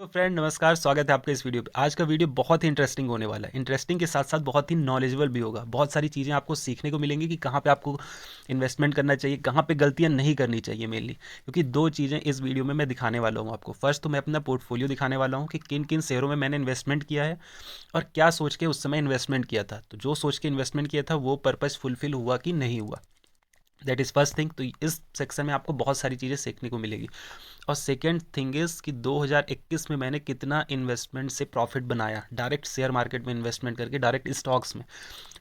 तो फ्रेंड नमस्कार, स्वागत है आपका इस वीडियो पे। आज का वीडियो बहुत ही इंटरेस्टिंग होने वाला है। इंटरेस्टिंग के साथ साथ बहुत ही नॉलेजेबल भी होगा। बहुत सारी चीज़ें आपको सीखने को मिलेंगी कि कहाँ पे आपको इन्वेस्टमेंट करना चाहिए, कहाँ पे गलतियाँ नहीं करनी चाहिए मेनली। क्योंकि दो चीज़ें इस वीडियो में मैं दिखाने वाला हूँ आपको। फर्स्ट तो मैं अपना पोर्टफोलियो दिखाने वाला हूँ कि किन किन शेयरों में मैंने इन्वेस्टमेंट किया है और क्या सोच के उस समय इन्वेस्टमेंट किया था। तो जो सोच के इन्वेस्टमेंट किया था वो पर्पज़ फुलफिल हुआ कि नहीं हुआ, दैट इज़ फर्स्ट थिंग। तो इस सेक्शन में आपको बहुत सारी चीज़ें सीखने को मिलेगी। और सेकेंड थिंग इज़ कि 2021 में मैंने कितना इन्वेस्टमेंट से प्रॉफिट बनाया, डायरेक्ट शेयर मार्केट में इन्वेस्टमेंट करके, डायरेक्ट स्टॉक्स में।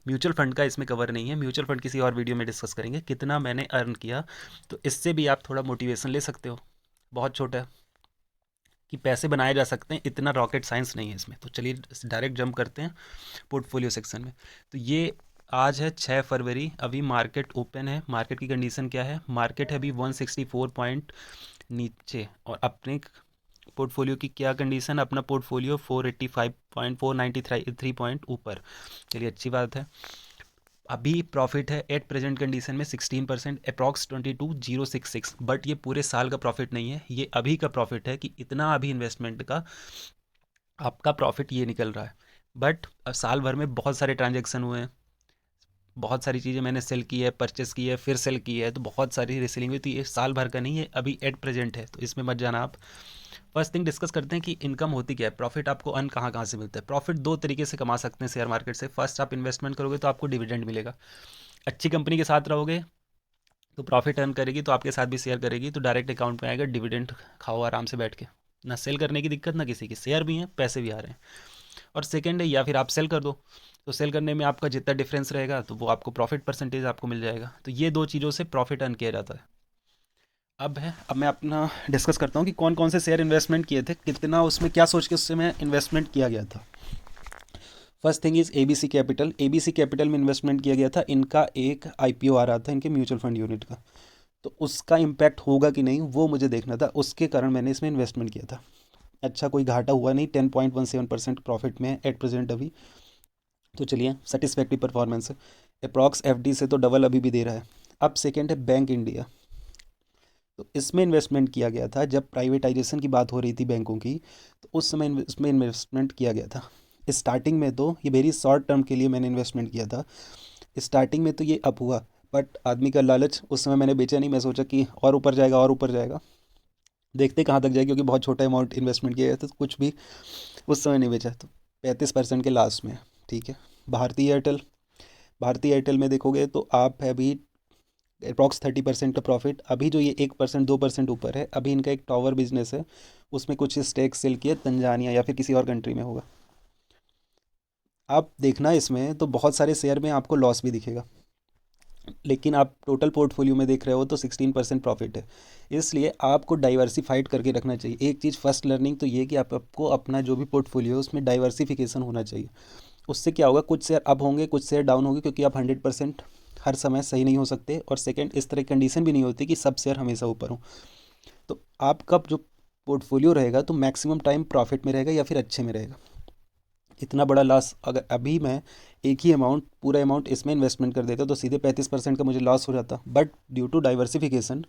म्यूचुअल फंड का इसमें कवर नहीं है, म्यूचुअल फंड किसी और वीडियो में डिस्कस करेंगे कितना मैंने अर्न किया। तो इससे भी आप थोड़ा मोटिवेशन ले सकते हो। बहुत छोटा है कि पैसे बनाए जा सकते हैं, इतना रॉकेट साइंस नहीं है इसमें। तो चलिए डायरेक्ट जंप करते हैं पोर्टफोलियो सेक्शन में। तो ये आज है 6 फरवरी, अभी मार्केट ओपन है। मार्केट की कंडीशन क्या है? मार्केट है अभी 164 पॉइंट नीचे, और अपने पोर्टफोलियो की क्या कंडीशन? अपना पोर्टफोलियो 485.493 पॉइंट ऊपर। चलिए अच्छी बात है। अभी प्रॉफिट है एट प्रेजेंट कंडीशन में 16%, अप्रॉक्स 22,066। बट ये पूरे साल का प्रॉफिट नहीं है, ये अभी का प्रॉफिट है कि इतना अभी इन्वेस्टमेंट का आपका प्रॉफिट ये निकल रहा है। बट साल भर में बहुत सारे ट्रांजेक्शन हुए हैं, बहुत सारी चीज़ें मैंने सेल की है, परचेस की है, फिर सेल की है, तो बहुत सारी रीसेलिंग हुई। तो ये साल भर का नहीं है, अभी एट प्रेजेंट है, तो इसमें मत जाना आप। फर्स्ट थिंग डिस्कस करते हैं कि इनकम होती क्या है, प्रॉफिट आपको अर्न कहाँ कहाँ से मिलता है। प्रॉफिट दो तरीके से कमा सकते हैं शेयर मार्केट से। फर्स्ट, आप इन्वेस्टमेंट करोगे तो आपको डिविडेंड मिलेगा। अच्छी कंपनी के साथ रहोगे तो प्रॉफिट अर्न करेगी, तो आपके साथ भी शेयर करेगी, तो डायरेक्ट अकाउंट में आएगा, डिविडेंड खाओ आराम से बैठ के। ना सेल करने की दिक्कत, ना किसी की, शेयर भी हैं, पैसे भी आ रहे हैं। और सेकेंड है, या फिर आप सेल कर दो, तो सेल करने में आपका जितना डिफरेंस रहेगा तो वो आपको प्रॉफिट परसेंटेज आपको मिल जाएगा। तो ये दो चीज़ों से प्रॉफिट अर्न किया जाता है। अब मैं अपना डिस्कस करता हूँ कि कौन कौन से शेयर इन्वेस्टमेंट किए थे, कितना उसमें क्या सोच के उससे मैं इन्वेस्टमेंट किया गया था। First thing is ABC capital. ABC capital में इन्वेस्टमेंट किया गया था। इनका एक आईपीओ आ रहा था, इनके म्यूचुअल फंड यूनिट का। तो उसका इम्पैक्ट होगा कि नहीं वो मुझे देखना था, उसके कारण मैंने इसमें इन्वेस्टमेंट किया था। अच्छा, कोई घाटा हुआ नहीं, 10.17% प्रॉफिट में है एट प्रेजेंट अभी। तो चलिए, सेटिस्फैक्ट्री परफॉर्मेंस है। अप्रॉक्स एफडी से तो डबल अभी भी दे रहा है। अब सेकेंड है बैंक इंडिया। तो इसमें इन्वेस्टमेंट किया गया था जब प्राइवेटाइजेशन की बात हो रही थी बैंकों की, तो उस समय इसमें इन्वेस्टमेंट किया गया था। स्टार्टिंग में तो ये वेरी शॉर्ट टर्म के लिए मैंने इन्वेस्टमेंट किया था। स्टार्टिंग में तो ये अप हुआ, बट आदमी का लालच, उस समय मैंने बेचा नहीं। मैं सोचा कि और ऊपर जाएगा और ऊपर जाएगा, देखते कहाँ तक जाए, क्योंकि बहुत छोटा अमाउंट इन्वेस्टमेंट किया गया था, तो कुछ भी उस समय नहीं बेचा। तो 35% के लास्ट में। ठीक है। भारतीय एयरटेल। भारतीय एयरटेल में देखोगे तो आप है अभी अप्रॉक्स 30% का प्रॉफिट। अभी जो ये 1% 2% ऊपर है, अभी इनका एक टावर बिजनेस है, उसमें कुछ स्टेक सेल किया, तंजानिया या फिर किसी और कंट्री में होगा। आप देखना इसमें तो बहुत सारे शेयर में आपको लॉस भी दिखेगा, लेकिन आप टोटल पोर्टफोलियो में देख रहे हो तो 16% प्रॉफिट है। इसलिए आपको डाइवर्सिफाइड करके रखना चाहिए। एक चीज़ फर्स्ट लर्निंग तो ये कि आपको अपना जो भी पोर्टफोलियो है उसमें डाइवर्सिफिकेशन होना चाहिए। उससे क्या होगा, कुछ शेयर अप होंगे, कुछ शेयर डाउन होंगे, क्योंकि आप 100% हर समय सही नहीं हो सकते। और सेकंड, इस तरह की कंडीशन भी नहीं होती कि सब शेयर हमेशा ऊपर हो। तो आपका जो पोर्टफोलियो रहेगा तो मैक्सिमम टाइम प्रॉफिट में रहेगा या फिर अच्छे में रहेगा। इतना बड़ा लॉस, अगर अभी मैं एक ही अमाउंट, पूरा अमाउंट इसमें इन्वेस्टमेंट कर देता तो सीधे 35% का मुझे लॉस हो जाता। बट ड्यू टू डाइवर्सिफिकेशन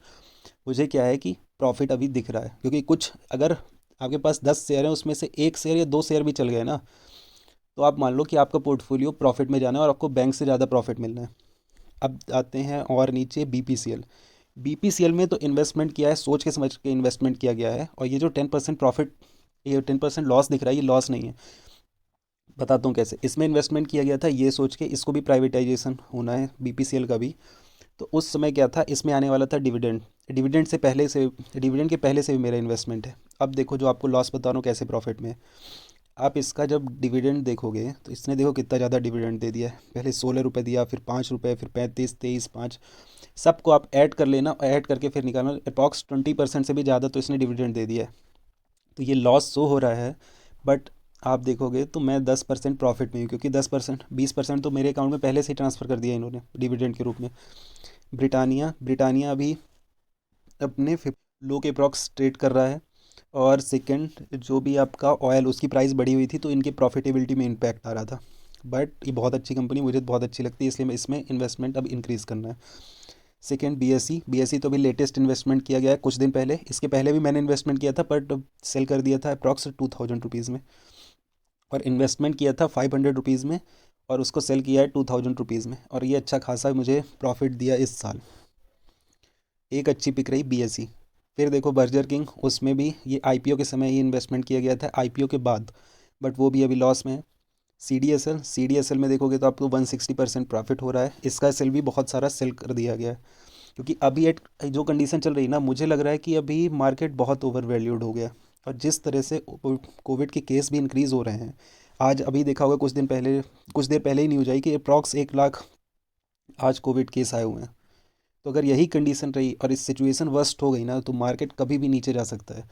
मुझे क्या है कि प्रॉफिट अभी दिख रहा है। क्योंकि कुछ, अगर आपके पास 10 शेयर हैं, उसमें से एक शेयर या दो शेयर भी चल गए ना, तो आप मान लो कि आपका पोर्टफोलियो प्रॉफिट में जाना है और आपको बैंक से ज़्यादा प्रॉफिट मिलना है। अब आते हैं और नीचे बीपीसीएल। बीपीसीएल में तो इन्वेस्टमेंट किया है, सोच के समझ के इन्वेस्टमेंट किया गया है। और ये जो 10% प्रॉफिट, ये 10% लॉस दिख रहा है, ये लॉस नहीं है। बताता हूँ कैसे। इसमें इन्वेस्टमेंट किया गया था ये सोच के इसको भी प्राइवेटाइजेशन होना है, बीपीसीएल का भी। तो उस समय क्या था, इसमें आने वाला था डिविडेंड। डिविडेंड के पहले से भी मेरा इन्वेस्टमेंट है। अब देखो, जो आपको लॉस बता रहा हूँ कैसे प्रॉफिट में है। आप इसका जब डिविडेंड देखोगे तो इसने देखो कितना ज़्यादा डिविडेंड दे दिया है। पहले 16 रुपये दिया, फिर 5 रुपये, फिर 35, 23, 5। सबको आप ऐड कर लेना, ऐड करके फिर निकालना, अप्रॉक्स 20% से भी ज़्यादा तो इसने डिविडेंड दे दिया है। तो ये लॉस शो हो रहा है। बट आप देखोगे तो मैं 10% प्रॉफिट में हूँ, क्योंकि 10%, 20% तो मेरे अकाउंट में पहले से ही ट्रांसफ़र कर दिया इन्होंने डिविडेंड के रूप में। ब्रिटानिया ब्रिटानिया अभी अपने लो के अप्रॉक्स ट्रेड कर रहा है। और सेकंड, जो भी आपका ऑयल, उसकी प्राइस बढ़ी हुई थी तो इनकी प्रॉफिटेबिलिटी में इम्पैक्ट आ रहा था। बट ये बहुत अच्छी कंपनी, मुझे बहुत अच्छी लगती है, इसलिए मैं इसमें इन्वेस्टमेंट अब इंक्रीज़ करना है। सेकेंड बीएसई तो अभी लेटेस्ट इन्वेस्टमेंट किया गया है कुछ दिन पहले। इसके पहले भी मैंने इन्वेस्टमेंट किया था बट सेल कर दिया था अप्रॉक्स 2000 रुपीज़ में। और इन्वेस्टमेंट किया था 500 रुपीज़ में और उसको सेल किया है 2000 रुपीज़ में, और ये अच्छा खासा मुझे प्रॉफिट दिया इस साल। एक अच्छी पिक रही बीएसई। फिर देखो बर्जर किंग, उसमें भी ये आईपीओ के समय ही इन्वेस्टमेंट किया गया था, आईपीओ के बाद, बट वो भी अभी लॉस में है। सी डी एस एल में देखोगे तो आपको 160% प्रॉफिट हो रहा है। इसका सेल भी बहुत सारा सेल कर दिया गया है, क्योंकि अभी एक जो कंडीशन चल रही है ना, मुझे लग रहा है कि अभी मार्केट बहुत ओवर वैल्यूड हो गया। और जिस तरह से कोविड के केस भी इंक्रीज़ हो रहे हैं, आज अभी देखा होगा कुछ देर पहले ही न्यूज आई कि अप्रॉक्स 1 लाख आज कोविड केस आए हुए हैं। तो अगर यही कंडीशन रही और इस सिचुएशन वर्स्ट हो गई ना, तो मार्केट कभी भी नीचे जा सकता है।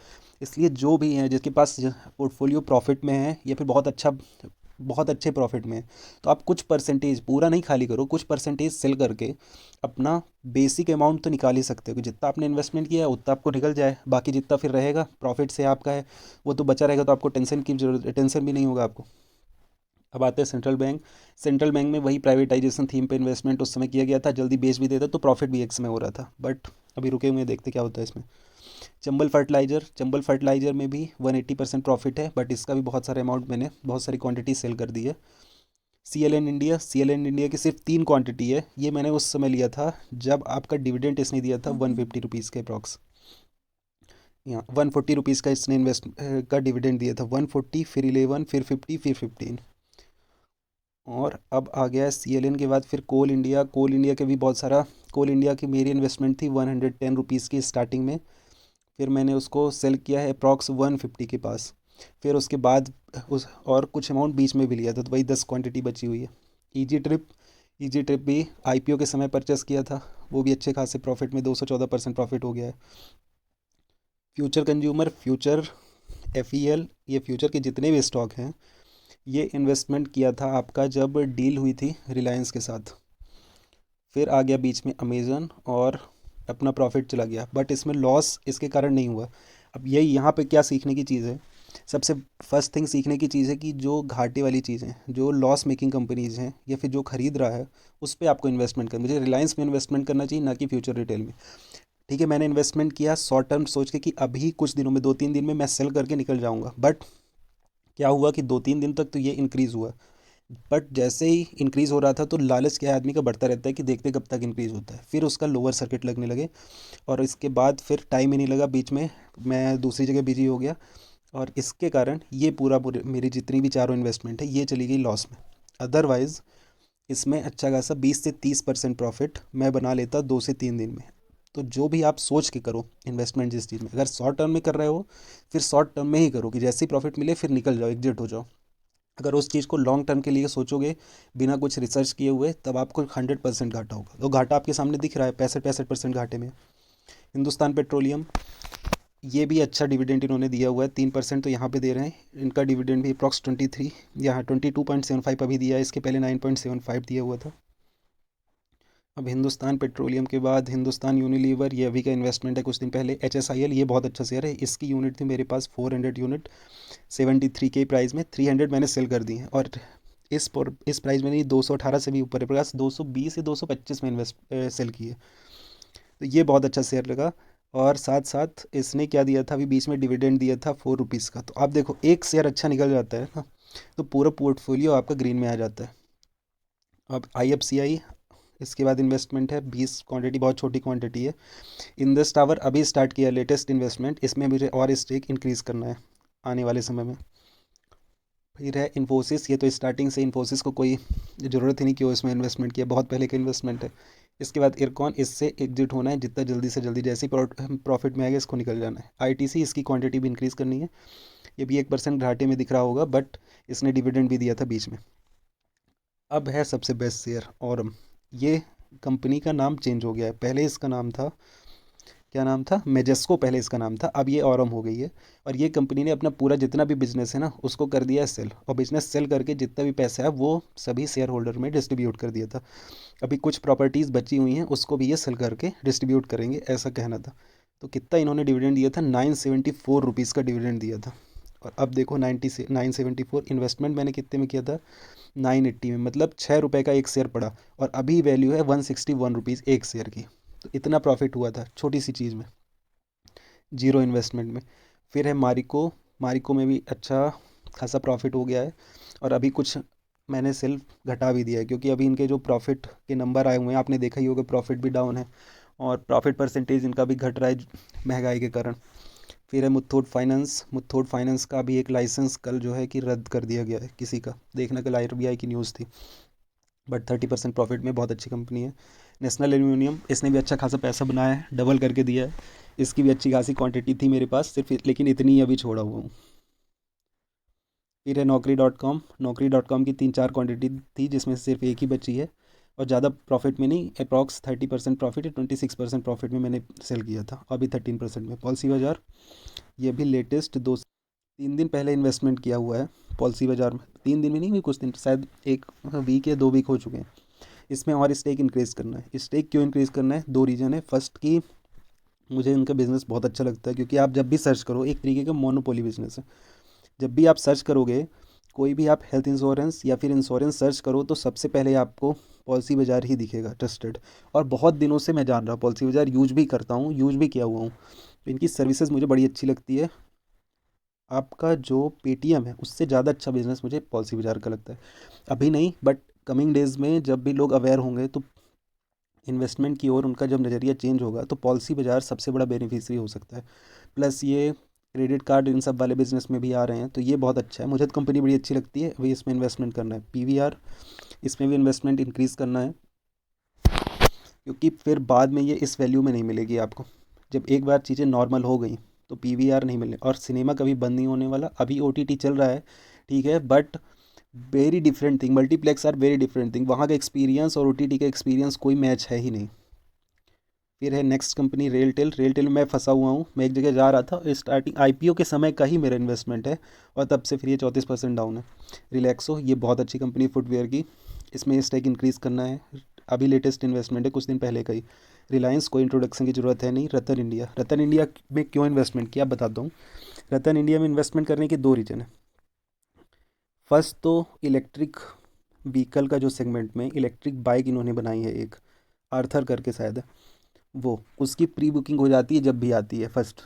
इसलिए जो भी हैं जिसके पास पोर्टफोलियो प्रॉफिट में है या फिर बहुत अच्छे प्रॉफिट में है, तो आप कुछ परसेंटेज, पूरा नहीं खाली करो, कुछ परसेंटेज सेल करके अपना बेसिक अमाउंट तो निकाल ही सकते हो कि जितना आपने इन्वेस्टमेंट किया है उतना आपको निकल जाए, बाकी जितना फिर रहेगा प्रॉफिट से आपका है वो तो बचा रहेगा, तो आपको टेंशन भी नहीं होगा आपको। अब आते हैं सेंट्रल बैंक में वही प्राइवेटाइजेशन थीम पे इन्वेस्टमेंट उस समय किया गया था, जल्दी बेच भी देता तो प्रॉफिट भी एक समय हो रहा था, बट अभी रुके हुए हैं, देखते क्या होता है इसमें। चंबल फर्टिलाइजर में भी 180% प्रॉफिट है, बट इसका भी बहुत सारे अमाउंट मैंने बहुत सारी क्वांटिटी सेल कर दी है। सी एल एन इंडिया की सिर्फ 3 क्वांटिटी है, ये मैंने उस समय लिया था जब आपका डिविडेंड इसने दिया था 150 रुपीज़ के अप्रॉक्स। यहाँ 140 रुपीज़ का इसने इन्वेस्ट का डिविडेंड दिया था, 140, फिर 11, फिर 50, फिर 15। और अब आ गया है सी एल एन के बाद फिर कोल इंडिया के भी बहुत सारा। कोल इंडिया की मेरी इन्वेस्टमेंट थी 110 रुपीज़ की स्टार्टिंग में, फिर मैंने उसको सेल किया है अप्रॉक्स 150 के पास। फिर उसके बाद उस और कुछ अमाउंट बीच में भी लिया था, तो वही 10 क्वांटिटी बची हुई है। ईजी ट्रिप ईजी ट्रिप भी आईपीओ के समय परचेस किया था, वो भी अच्छे खासे प्रॉफिट में 214% प्रॉफिट हो गया है। फ्यूचर कंज्यूमर, फ्यूचर, एफ ये फ्यूचर के जितने भी स्टॉक हैं, ये इन्वेस्टमेंट किया था आपका जब डील हुई थी रिलायंस के साथ। फिर आ गया बीच में अमेज़न और अपना प्रॉफिट चला गया, बट इसमें लॉस इसके कारण नहीं हुआ। अब यही यहाँ पे क्या सीखने की चीज़ है, सबसे फर्स्ट थिंग सीखने की चीज़ है कि जो घाटे वाली चीज़ें, जो लॉस मेकिंग कंपनीज़ हैं या फिर जो खरीद रहा है, उस पर आपको इन्वेस्टमेंट करना, मुझे रिलायंस में इन्वेस्टमेंट करना चाहिए, ना कि फ्यूचर रिटेल में। ठीक है, मैंने इन्वेस्टमेंट किया शॉर्ट टर्म सोच के कि अभी कुछ दिनों में 2-3 दिन में मैं सेल करके निकल जाऊंगा, बट क्या हुआ कि 2-3 दिन तक तो ये इंक्रीज़ हुआ, बट जैसे ही इंक्रीज़ हो रहा था तो लालच क्या है आदमी का बढ़ता रहता है कि देखते कब तक इंक्रीज़ होता है, फिर उसका लोअर सर्किट लगने लगे। और इसके बाद फिर टाइम ही नहीं लगा, बीच में मैं दूसरी जगह बिजी हो गया, और इसके कारण ये मेरी जितनी भी चारों इन्वेस्टमेंट है ये चली गई लॉस में। अदरवाइज़ इसमें अच्छा खासा 20 से 30% प्रॉफिट मैं बना लेता 2 से 3 दिन में। तो जो भी आप सोच के करो इन्वेस्टमेंट जिस चीज़ में, अगर शॉर्ट टर्म में कर रहे हो, फिर शॉर्ट टर्म में ही करो कि जैसे ही प्रॉफिट मिले फिर निकल जाओ, एग्जिट हो जाओ। अगर उस चीज़ को लॉन्ग टर्म के लिए सोचोगे बिना कुछ रिसर्च किए हुए, तब आपको 100% घाटा होगा। तो घाटा आपके सामने दिख रहा है, 65% घाटे में। हिंदुस्तान पेट्रोलियम, ये भी अच्छा डिविडेंड इन्होंने दिया हुआ है, 3% तो यहाँ पे दे रहे हैं। इनका डिविडेंड भी अप्रॉक्स 23, यहाँ 22.75 अभी दिया है, इसके पहले 9.75 दिया हुआ था। अब हिंदुस्तान पेट्रोलियम के बाद हिंदुस्तान यूनिलीवर, ये अभी का इन्वेस्टमेंट है कुछ दिन पहले। HSIL, ये बहुत अच्छा शेयर है, इसकी यूनिट थी मेरे पास 400 यूनिट, 73 के प्राइस में, 300 मैंने सेल कर दी हैं। और इस प्राइस में नहीं, 218 से भी ऊपर है, प्लस 220 से 225 में सेल किए। तो ये बहुत अच्छा शेयर लगा। और साथ साथ इसने क्या दिया था, अभी बीच में डिविडेंड दिया था 4 रुपीज़ का। तो आप देखो, एक शेयर अच्छा निकल जाता है ना, तो पूरा पोर्टफोलियो आपका ग्रीन में आ जाता है। अब IFCI, इसके बाद इन्वेस्टमेंट है 20 क्वांटिटी, बहुत छोटी क्वांटिटी है। इंडस टावर अभी स्टार्ट किया, लेटेस्ट इन्वेस्टमेंट, इसमें मुझे और स्टेक इंक्रीज़ करना है आने वाले समय में। फिर है इन्फोसिस, ये तो स्टार्टिंग से इन्फोसिस को कोई ज़रूरत ही नहीं कि वो इसमें इन्वेस्टमेंट किया, बहुत पहले का इन्वेस्टमेंट है। इसके बाद इरकॉन, इससे एग्जिट होना है, जितना जल्दी से जल्दी, जैसे ही प्रॉफिट में आएगा इसको निकल जाना है। ITC, इसकी क्वांटिटी भी इंक्रीज़ करनी है, ये भी 1% घाटे में दिख रहा होगा, बट इसने डिविडेंड भी दिया था बीच में। अब है सबसे बेस्ट शेयर औरम, ये कंपनी का नाम चेंज हो गया है, पहले इसका नाम था, क्या नाम था, मेजेस्को पहले इसका नाम था, अब ये औरम हो गई है। और ये कंपनी ने अपना पूरा जितना भी बिजनेस है ना उसको कर दिया है सेल, और बिजनेस सेल करके जितना भी पैसा है वो सभी शेयर होल्डर में डिस्ट्रीब्यूट कर दिया था। अभी कुछ प्रॉपर्टीज़ बची हुई हैं, उसको भी ये सेल करके डिस्ट्रीब्यूट करेंगे, ऐसा कहना था। तो कितना इन्होंने डिविडेंड दिया था, 974 रुपीज़ का डिविडेंड दिया था। और अब देखो 974, इन्वेस्टमेंट मैंने कितने में किया था, 980 में, मतलब 6 रुपये का एक शेयर पड़ा, और अभी वैल्यू है 161 रुपीज़ एक शेयर की। तो इतना प्रॉफिट हुआ था छोटी सी चीज़ में, जीरो इन्वेस्टमेंट में। फिर है मारिको। मारिको में भी अच्छा खासा प्रॉफिट हो गया है, और अभी कुछ मैंने सेल्फ घटा भी दिया है, क्योंकि अभी इनके जो प्रॉफिट के नंबर आए हुए हैं, आपने देखा ही होगा, प्रॉफिट भी डाउन है और प्रॉफिट परसेंटेज इनका भी घट रहा है महंगाई के कारण। फिर है मुथूट फाइनेंस। मुथूट फाइनेंस का भी एक लाइसेंस कल जो है कि रद्द कर दिया गया है किसी का, देखना कल आरबीआई की न्यूज़ थी। बट 30% प्रॉफिट में बहुत अच्छी कंपनी है। नेशनल एल्यूमिनियम, इसने भी अच्छा खासा पैसा बनाया है, डबल करके दिया है। इसकी भी अच्छी खासी क्वांटिटी थी मेरे पास सिर्फ, लेकिन इतनी ही अभी छोड़ा हुआ हूँ। फिर है नौकरी डॉट कॉम। नौकरी डॉट कॉम की 3-4 क्वांटिटी थी, जिसमें से सिर्फ एक ही बची है, और ज़्यादा प्रॉफिट में नहीं, अप्रॉक्स 30% प्रॉफिट है, 26% प्रॉफिट में मैंने सेल किया था, अभी 13% में। पॉलिसी बाजार, ये भी लेटेस्ट 2-3 दिन पहले इन्वेस्टमेंट किया हुआ है पॉलिसी बाजार में। 3 दिन में नहीं हुई, कुछ दिन, शायद एक वीक या 2 वीक हो चुके हैं। इसमें और स्टेक इंक्रीज़ करना है। स्टेक क्यों इंक्रीज़ करना है, दो रीज़न है। फर्स्ट कि मुझे इनका बिज़नेस बहुत अच्छा लगता है, क्योंकि आप जब भी सर्च करो, एक तरीके का मोनोपोली बिजनेस है। जब भी आप सर्च करोगे, कोई भी आप हेल्थ इंश्योरेंस या फिर इंश्योरेंस सर्च करो, तो सबसे पहले आपको पॉलिसी बाजार ही दिखेगा ट्रस्टेड। और बहुत दिनों से मैं जान रहा हूँ पॉलिसी बाजार, यूज भी करता हूँ, यूज भी किया हुआ हूँ, तो इनकी सर्विसेज मुझे बड़ी अच्छी लगती है। आपका जो पेटीएम है उससे ज़्यादा अच्छा बिजनेस मुझे पॉलिसी बाजार का लगता है। अभी नहीं, बट कमिंग डेज में जब भी लोग अवेयर होंगे, तो इन्वेस्टमेंट की ओर उनका जब नज़रिया चेंज होगा, तो पॉलिसी बाजार सबसे बड़ा बेनिफिशियरी हो सकता है। प्लस ये क्रेडिट कार्ड इन सब वाले बिजनेस में भी आ रहे हैं, तो ये बहुत अच्छा है। मुझे तो कंपनी बड़ी अच्छी लगती है। अभी इसमें इन्वेस्टमेंट करना है। पीवीआर, इसमें भी इन्वेस्टमेंट इंक्रीज़ करना है, क्योंकि फिर बाद में ये इस वैल्यू में नहीं मिलेगी आपको। जब एक बार चीज़ें नॉर्मल हो गई, तो पीवीआर नहीं मिलने। और सिनेमा कभी बंद नहीं होने वाला। अभी ओटीटी चल रहा है, ठीक है, but very different thing, multiplex are very different thing. वहाँ का एक्सपीरियंस और ओटीटी का एक्सपीरियंस कोई मैच है ही नहीं। फिर है नेक्स्ट कंपनी रेलटेल। रेलटेल में मैं फंसा हुआ हूँ। मैं एक जगह जा रहा था, स्टार्टिंग आईपीओ के समय का ही मेरा इन्वेस्टमेंट है, और तब से फिर ये 34% डाउन है। रिलैक्सो, ये बहुत अच्छी कंपनी फुटवेयर की, इसमें स्टेक इंक्रीज़ करना है। अभी लेटेस्ट इन्वेस्टमेंट है, कुछ दिन पहले का ही। रिलायंस, कोई इंट्रोडक्शन की ज़रूरत है नहीं। रतन इंडिया, रतन इंडिया में क्यों इन्वेस्टमेंट किया बताता हूँ। रतन इंडिया में इन्वेस्टमेंट करने के दो रीज़न है। फर्स्ट तो इलेक्ट्रिक व्हीकल का जो सेगमेंट में इलेक्ट्रिक बाइक इन्होंने बनाई है एक, आर्थर करके शायद है, वो उसकी प्री बुकिंग हो जाती है जब भी आती है, फर्स्ट।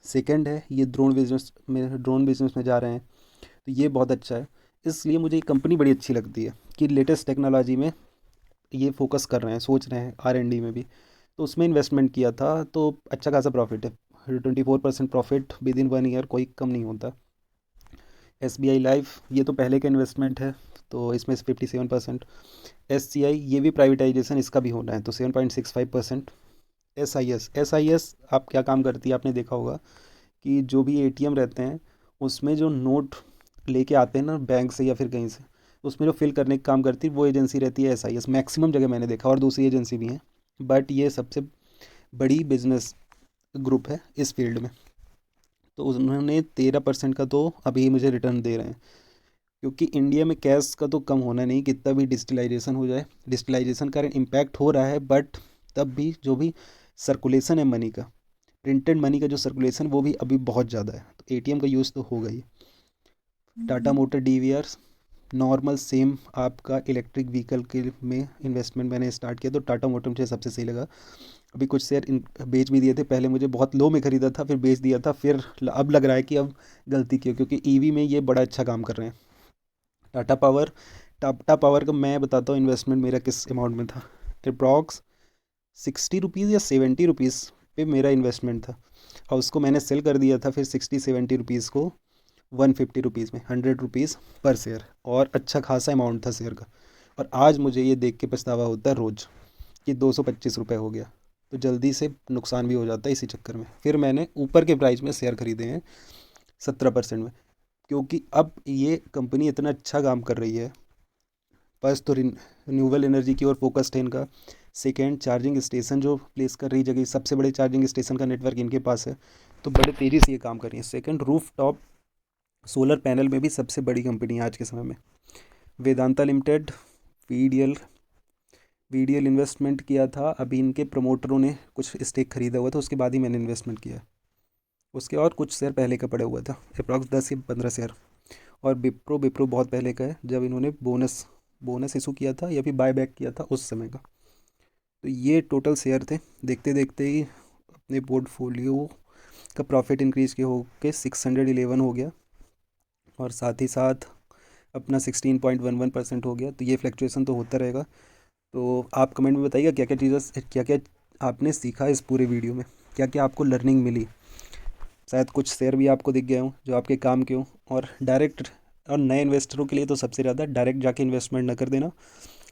सेकंड है, ये ड्रोन बिजनेस में जा रहे हैं, तो ये बहुत अच्छा है। इसलिए मुझे ये कंपनी बड़ी अच्छी लगती है कि लेटेस्ट टेक्नोलॉजी में ये फोकस कर रहे हैं, सोच रहे हैं आर एंड डी में भी। तो उसमें इन्वेस्टमेंट किया था, तो अच्छा खासा प्रॉफिट है। 24% प्रॉफिट विद इन 1 ईयर, कोई कम नहीं होता। एस बी आई लाइफ, ये तो पहले का इन्वेस्टमेंट है, तो इसमें से 57%। एस सी आई, ये भी प्राइवेटाइजेशन इसका भी होना है, तो 7.65%। एस आई एस आप क्या काम करती है, आपने देखा होगा कि जो भी एटीएम रहते हैं, उसमें जो नोट लेके आते हैं ना बैंक से या फिर कहीं से, उसमें जो फिल करने का काम करती है, वो एजेंसी रहती है एस आई एस। मैक्सिमम जगह मैंने देखा, और दूसरी एजेंसी भी हैं, बट ये सबसे बड़ी बिजनेस ग्रुप है इस फील्ड में। तो उन्होंने 13% का तो अभी मुझे रिटर्न दे रहे हैं, क्योंकि इंडिया में कैश का तो कम होना नहीं, कितना भी डिजिटलाइजेशन हो जाए। डिजिटलाइजेशन का इम्पैक्ट हो रहा है, बट तब भी जो भी सर्कुलेशन है मनी का, प्रिंटेड मनी का जो सर्कुलेशन, वो भी अभी बहुत ज़्यादा है, तो एटीएम का यूज़ तो होगा ही। Tata motor DVR, normal same आपका इलेक्ट्रिक व्हीकल के में इन्वेस्टमेंट मैंने स्टार्ट किया, तो टाटा मोटर मुझे सबसे सही लगा। अभी कुछ शेयर बेच भी दिए थे, पहले मुझे बहुत लो में ख़रीदा था, फिर बेच दिया था, फिर अब लग रहा है कि अब गलती की हो, क्योंकि ईवी में ये बड़ा अच्छा काम कर रहे हैं। टाटा पावर, टाटा पावर का मैं बताता हूँ इन्वेस्टमेंट मेरा किस अमाउंट में था। अप्रॉक्स 60 रुपीज़ या 70 रुपीज़ पे मेरा इन्वेस्टमेंट था, और उसको मैंने सेल कर दिया था फिर 60-70 रुपीज़ को 150 रुपीज़ में, 100 रुपीज़ पर शेयर, और अच्छा खासा अमाउंट था शेयर का। और आज मुझे ये देख के पछतावा होता है रोज़ कि 225 रुपये हो गया। तो जल्दी से नुकसान भी हो जाता है इसी चक्कर में। फिर मैंने ऊपर के प्राइस में शेयर खरीदे हैं 17% में, क्योंकि अब ये कंपनी इतना अच्छा काम कर रही है। फर्स्ट तो रिन्यूएबल एनर्जी की ओर फोकस्ड है इनका। सेकेंड, चार्जिंग स्टेशन जो प्लेस कर रही जगह, सबसे बड़े चार्जिंग स्टेशन का नेटवर्क इनके पास है, तो बड़े तेज़ी से ये काम कर रही है। Second, roof top solar panel में भी सबसे बड़ी कंपनी है आज के समय में। Vedanta limited, VDL, VDL investment किया था, अभी इनके प्रमोटरों ने कुछ स्टेक खरीदा हुआ था, उसके बाद ही मैंने इन्वेस्टमेंट किया। उसके और कुछ शेयर पहले का पड़ा हुआ था, अप्रॉक्स 10 या 15 शेयर। और विप्रो, विप्रो बहुत पहले का है, जब इन्होंने बोनस बोनस इशू किया था या फिर बाय बैक किया था, उस समय का। तो ये टोटल शेयर थे। देखते देखते ही अपने पोर्टफोलियो का प्रॉफिट इंक्रीज के हो के 611 हो गया, और साथ ही साथ अपना 16.11% हो गया। तो ये फ्लक्चुएसन तो होता रहेगा। तो आप कमेंट में बताइएगा क्या क्या आपने सीखा इस पूरे वीडियो में, क्या क्या आपको लर्निंग मिली। शायद कुछ शेयर भी आपको दिख गए हों जो आपके काम के हों। और डायरेक्ट और नए इन्वेस्टरों के लिए तो सबसे ज़्यादा डायरेक्ट जाके इन्वेस्टमेंट न कर देना।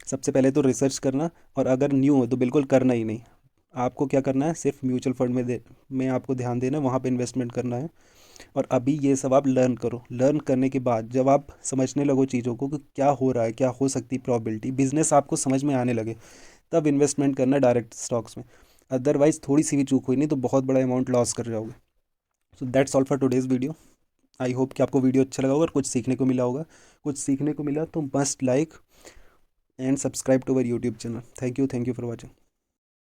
सबसे पहले तो रिसर्च करना, और अगर न्यू हो तो बिल्कुल करना ही नहीं। आपको क्या करना है, सिर्फ म्यूचुअल फंड में आपको ध्यान देना, वहाँ पे इन्वेस्टमेंट करना है। और अभी ये सब आप लर्न करो। लर्न करने के बाद जब आप समझने लगो चीज़ों को कि क्या हो रहा है, क्या हो सकती प्रॉबिलिटी, बिजनेस आपको समझ में आने लगे, तब इन्वेस्टमेंट करना डायरेक्ट स्टॉक्स में। अदरवाइज थोड़ी सी भी चूक हुई नहीं तो बहुत बड़ा अमाउंट लॉस कर जाओगे। So that's all for today's video. I hope कि आपको वीडियो अच्छा लगा होगा और कुछ सीखने को मिला होगा। कुछ सीखने को मिला तो must like and subscribe to our YouTube channel. Thank you for watching.